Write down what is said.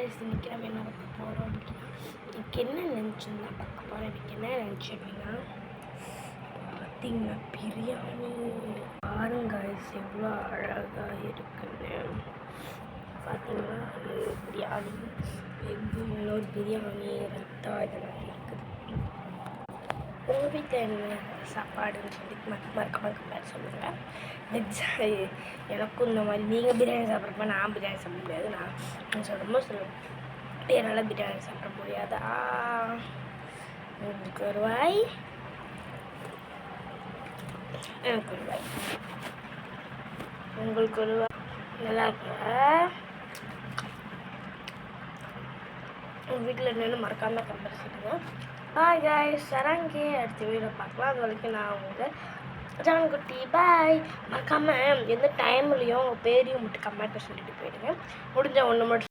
Guys, இன்றைக்கி நம்ம என்ன பார்க்க போகிறோம் அப்படின்னா, எனக்கு என்ன நினச்சுன்னு நான் பார்க்க போகிறேன். எனக்கு என்ன நினச்சி அப்படின்னா பார்த்திங்கன்னா பிரியாணி பாருங்க கைஸ், எவ்வளோ அழகாக இருக்குன்னு. பார்த்திங்கன்னா பிரியாணி, இன்னொரு பிரியாணி, ரத்தா இதெல்லாம் இருக்குது. உங்கள் வீட்டில் என்ன சாப்பாடுன்னு சொல்லி மறக்காம சொல்லுங்கள். எனக்கும் இந்த மாதிரி நீங்கள் பிரியாணி சாப்பிட்றப்ப நான் பிரியாணி சாப்பிட முடியாது. நான் சொல்லும்போது சொல்லுவேன், என்னால் பிரியாணி சாப்பிட முடியாது. உங்களுக்கு ஒரு வாய், எனக்கு ஒரு வாய், உங்களுக்கு ஒரு வாய். நல்லா இருக்குல்ல? உங்கள் வீட்டில் என்னென்னு மறக்காமல் கமெண்ட் சொல்லுங்க. பாய் காய்ஸ், சரங்கே அடுத்த வீடியோ பார்க்கலாம். அது வரைக்கும் நான் உங்கள் ஜான்குட்டி பாய். மறக்காமல் எந்த டைம்லேயும் உங்கள் பேரையும் மட்டும் கமெண்ட்டை சொல்லிட்டு போயிடுங்க. முடிஞ்ச ஒன்று மட்டும்